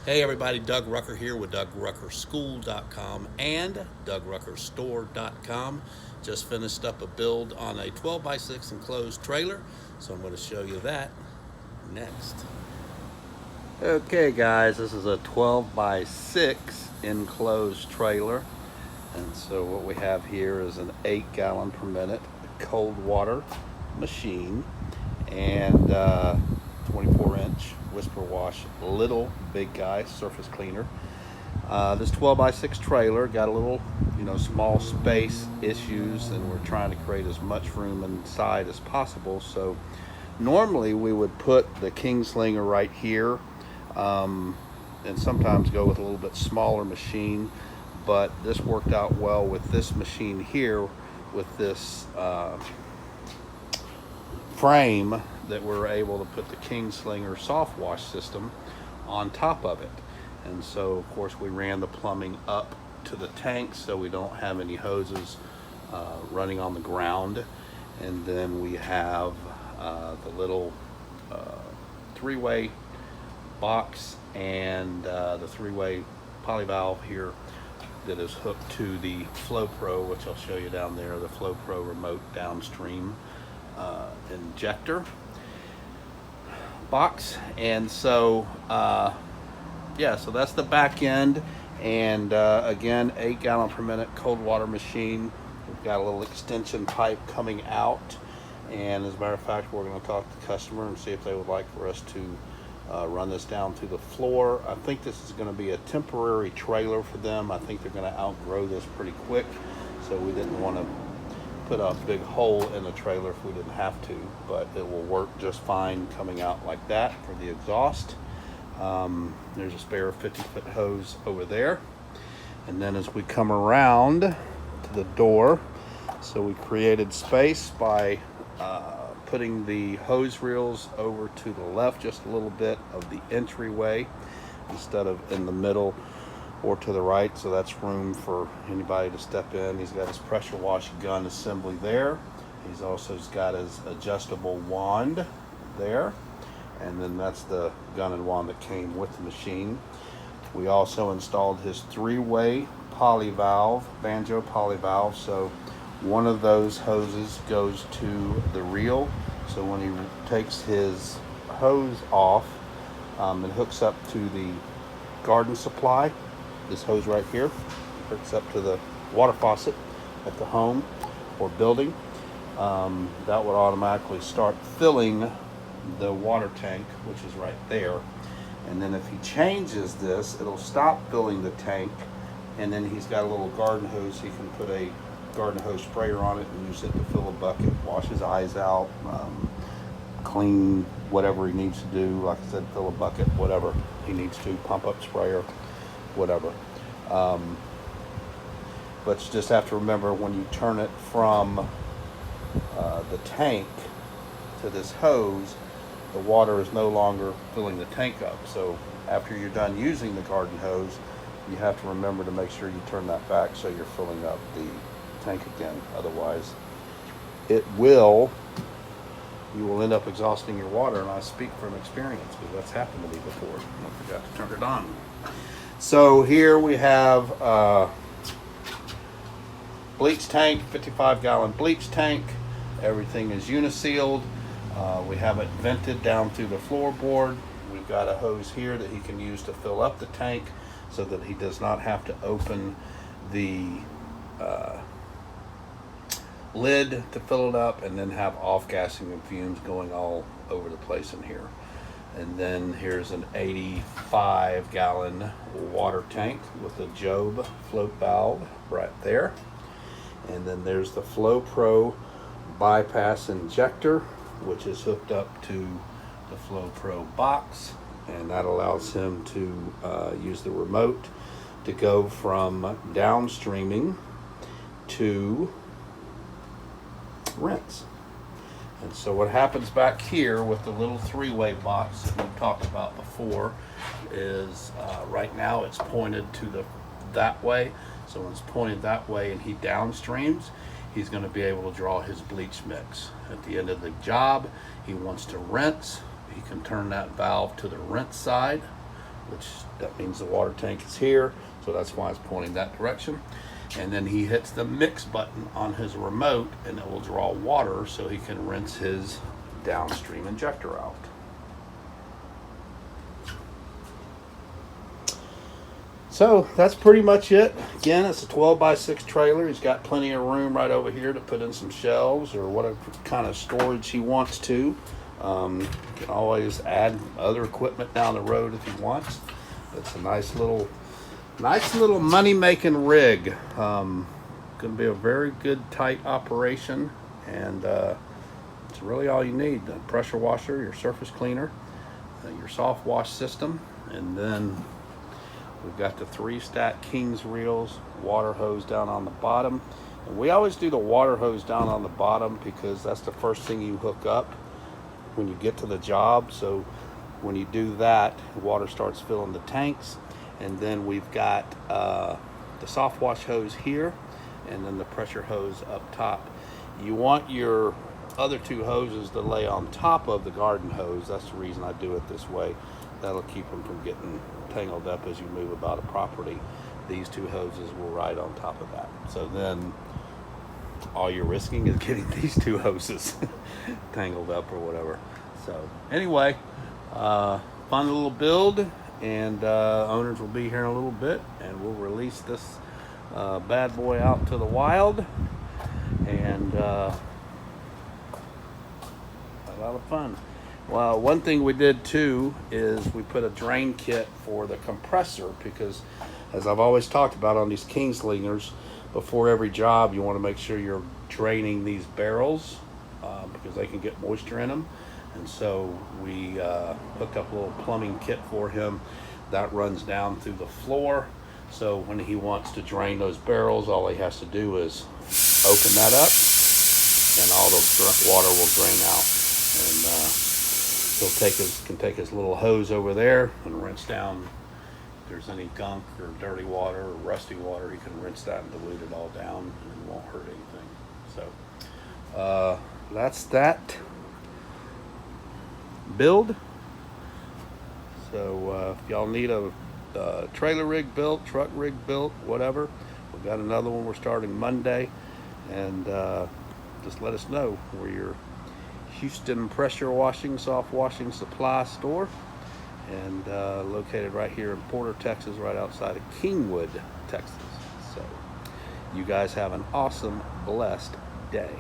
Hey everybody, Doug Rucker here with DougRuckerSchool.com and DougRuckerStore.com. Just finished up a build on a 12x6 enclosed trailer, so I'm going to show you that next. Okay guys, this is a 12x6 enclosed trailer, and so what we have here is an 8 gallon per minute cold water machine and 24-inch whisper wash little big guy surface cleaner. This 12x6 trailer got a little small space issues, and we're trying to create as much room inside as possible. So normally we would put the Kingslinger right here, and sometimes go with a little bit smaller machine, but this worked out well with this machine here with this frame that we're able to put the Kingslinger soft wash system on top of it. And so of course we ran the plumbing up to the tank so we don't have any hoses running on the ground. And then we have the little 3-way box and the 3-way polyvalve here that is hooked to the FlowPro, which I'll show you down there, the FlowPro remote downstream injector box. And so yeah, so that's the back end. And again, 8 gallon per minute cold water machine. We've got a little extension pipe coming out, and as a matter of fact, we're going to talk to the customer and see if they would like for us to run this down to the floor. I think this is going to be a temporary trailer for them. I think they're going to outgrow this pretty quick, so we didn't want to put a big hole in the trailer if we didn't have to, but it will work just fine coming out like that for the exhaust. There's a spare 50-foot hose over there, and then as we come around to the door, so we created space by putting the hose reels over to the left just a little bit of the entryway instead of in the middle or to the right, so that's room for anybody to step in. He's got his pressure wash gun assembly there. He's also got his adjustable wand there, and then that's the gun and wand that came with the machine. We also installed his 3-way polyvalve, banjo polyvalve, so one of those hoses goes to the reel, so when he takes his hose off, it hooks up to the garden supply. This hose right here hooks up to the water faucet at the home or building. That would automatically start filling the water tank, which is right there. And then if he changes this, it'll stop filling the tank, and then he's got a little garden hose. He can put a garden hose sprayer on it and use it to fill a bucket, wash his eyes out, clean whatever he needs to do. Like I said, fill a bucket, whatever he needs to, pump up sprayer, whatever. But you just have to remember, when you turn it from the tank to this hose, the water is no longer filling the tank up. So after you're done using the garden hose, you have to remember to make sure you turn that back so you're filling up the tank again. Otherwise you will end up exhausting your water, and I speak from experience because that's happened to me before. I forgot to turn it on. So here we have bleach tank, 55-gallon bleach tank. Everything is unisealed. We have it vented down through the floorboard. We've got a hose here that he can use to fill up the tank so that he does not have to open the lid to fill it up and then have off-gassing and fumes going all over the place in here. And then here's an 85-gallon water tank with a Job float valve right there. And then there's the FlowPro bypass injector, which is hooked up to the FlowPro box, and that allows him to use the remote to go from downstreaming to rinse. And so what happens back here with the little 3-way box that we've talked about before is right now it's pointed to that way. So when it's pointed that way and he downstreams, he's going to be able to draw his bleach mix. At the end of the job, he wants to rinse. He can turn that valve to the rinse side which that means the water tank is here, so that's why it's pointing that direction. And then he hits the mix button on his remote, and it will draw water so he can rinse his downstream injector out. So that's pretty much it. Again, it's a 12x6 trailer. He's got plenty of room right over here to put in some shelves or whatever kind of storage he wants to. You can always add other equipment down the road if he wants. It's a nice little money-making rig. Going to be a very good, tight operation, and it's really all you need: the pressure washer, your surface cleaner, your soft wash system, and then we've got the 3-stack King's reels, water hose down on the bottom. And we always do the water hose down on the bottom because that's the first thing you hook up when you get to the job. So when you do that, the water starts filling the tanks. And then we've got the soft wash hose here, and then the pressure hose up top. You want your other 2 hoses to lay on top of the garden hose. That's the reason I do it this way. That'll keep them from getting tangled up as you move about a property. These 2 hoses will ride on top of that. So then all you're risking is getting these 2 hoses tangled up or whatever. So anyway, fun little build, and owners will be here in a little bit, and we'll release this bad boy out to the wild, and a lot of fun. Well, one thing we did too is we put a drain kit for the compressor, because as I've always talked about on these Kingslingers, before every job you want to make sure you're draining these barrels because they can get moisture in them. And so we hooked up a little plumbing kit for him that runs down through the floor. So when he wants to drain those barrels, all he has to do is open that up, and all the water will drain out. And he'll can take his little hose over there and rinse down. If there's any gunk or dirty water or rusty water, he can rinse that and dilute it all down, and it won't hurt anything. So that's that build. So if y'all need a trailer rig built, truck rig built, whatever, we've got another one we're starting Monday, and just let us know. We're your Houston pressure washing, soft washing supply store, and located right here in Porter, Texas, right outside of Kingwood, Texas. So you guys have an awesome, blessed day.